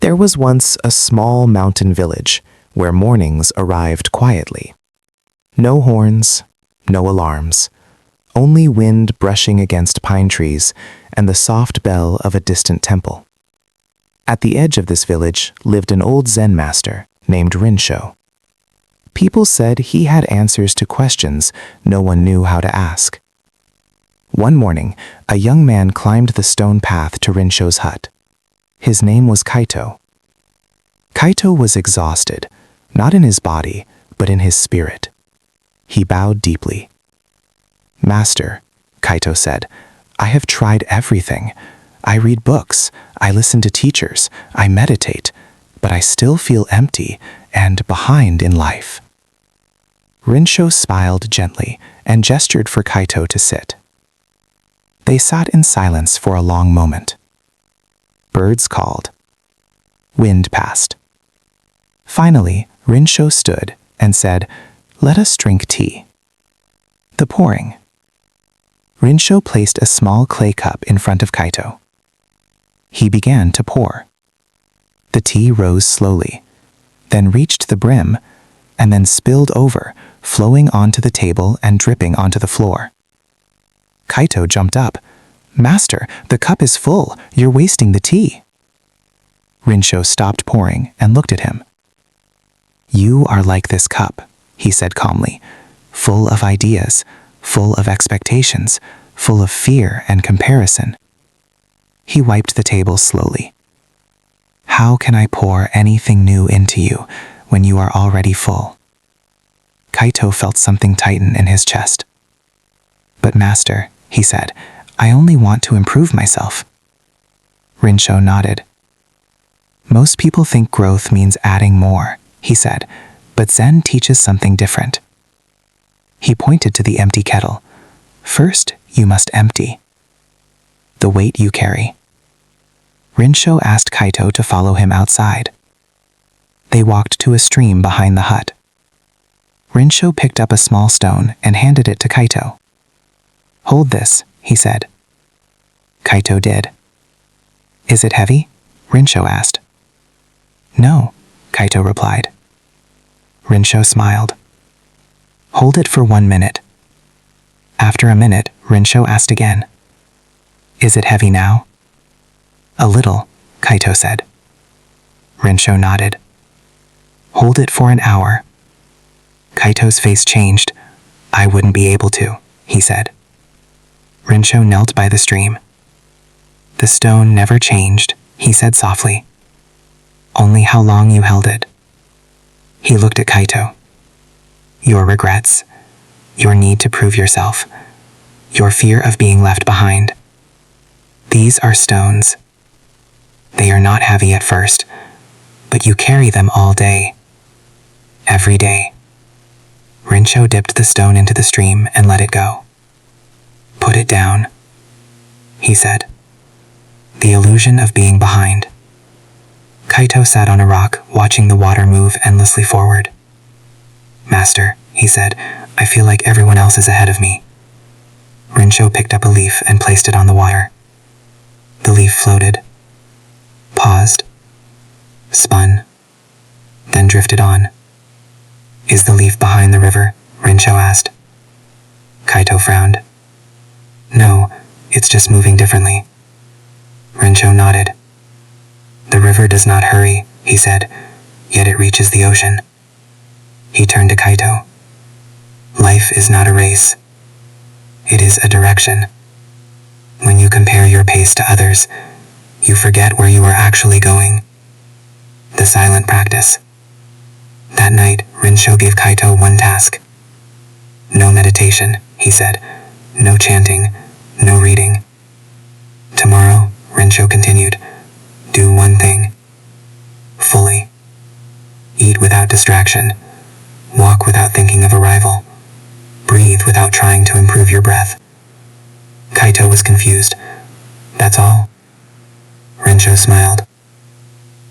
There was once a small mountain village where mornings arrived quietly. No horns, no alarms, only wind brushing against pine trees and the soft bell of a distant temple. At the edge of this village lived an old Zen master named Rincho. People said he had answers to questions no one knew how to ask. One morning, a young man climbed the stone path to Rincho's hut. His name was Kaito. Kaito was exhausted, not in his body, but in his spirit. He bowed deeply. "Master," Kaito said, "I have tried everything. I read books, I listen to teachers, I meditate, but I still feel empty and behind in life." Rincho smiled gently and gestured for Kaito to sit. They sat in silence for a long moment. Birds called. Wind passed. Finally, Rincho stood and said, "Let us drink tea." The pouring. Rincho placed a small clay cup in front of Kaito. He began to pour. The tea rose slowly, then reached the brim, and then spilled over, flowing onto the table and dripping onto the floor. Kaito jumped up. "Master, the cup is full. You're wasting the tea." Rincho stopped pouring and looked at him. "You are like this cup," he said calmly, "full of ideas, full of expectations, full of fear and comparison." He wiped the table slowly. "How can I pour anything new into you when you are already full?" Kaito felt something tighten in his chest. "But master," he said, "I only want to improve myself." Rincho nodded. "Most people think growth means adding more," he said, "but Zen teaches something different." He pointed to the empty kettle. "First, you must empty the weight you carry." Rincho asked Kaito to follow him outside. They walked to a stream behind the hut. Rincho picked up a small stone and handed it to Kaito. "Hold this," he said. Kaito did. "Is it heavy?" Rincho asked. "No," Kaito replied. Rincho smiled. "Hold it for 1 minute." After a minute, Rincho asked again. "Is it heavy now?" "A little," Kaito said. Rincho nodded. "Hold it for an hour." Kaito's face changed. "I wouldn't be able to," he said. Rincho knelt by the stream. "The stone never changed," he said softly. "Only how long you held it." He looked at Kaito. "Your regrets, your need to prove yourself, your fear of being left behind. These are stones. They are not heavy at first, but you carry them all day. Every day." Rincho dipped the stone into the stream and let it go. "Put it down," he said. "The illusion of being behind." Kaito sat on a rock, watching the water move endlessly forward. "Master," he said, "I feel like everyone else is ahead of me." Rincho picked up a leaf and placed it on the water. The leaf floated, paused, spun, then drifted on. "Is the leaf behind the river?" Rincho asked. Kaito frowned. "No, it's just moving differently." Rincho nodded. "The river does not hurry," he said, "yet it reaches the ocean." He turned to Kaito. "Life is not a race. It is a direction. When you compare your pace to others, you forget where you are actually going." The silent practice. That night, Rincho gave Kaito one task. "No meditation," he said. "No chanting, no reading." "Tomorrow," Rincho continued, "do one thing. Fully. Eat without distraction. Walk without thinking of arrival. Breathe without trying to improve your breath." Kaito was confused. "That's all?" Rincho smiled.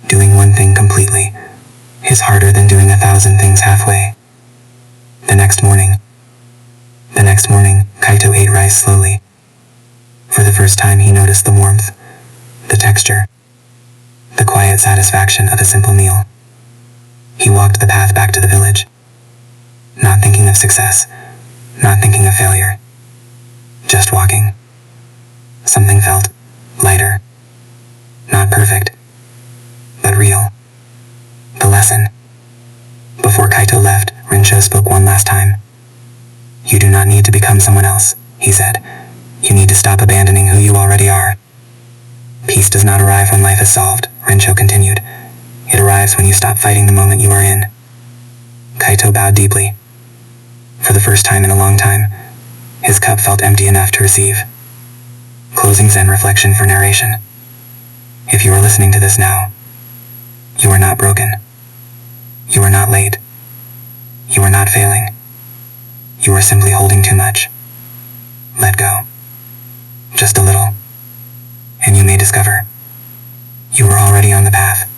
Doing one thing completely is harder than doing 1,000 things halfway. The next morning, Kaito ate rice slowly. For the first time he noticed the warmth, the texture, the quiet satisfaction of a simple meal. He walked the path back to the village, not thinking of success, not thinking of failure, just walking. Something felt lighter, not perfect, but real. The lesson. Before Kaito left, Rincho spoke one last time. You do not need to become someone else, he said. You need to stop abandoning who you already are. Peace does not arrive when life is solved, Rincho continued. It arrives when you stop fighting the moment you are in. Kaito bowed deeply. For the first time in a long time, his cup felt empty enough to receive. Closing Zen reflection for narration. If you are listening to this now, you are not broken. You are not late. You are not failing. You are simply holding too much. Let go. Just a little. And you may discover you are already on the path.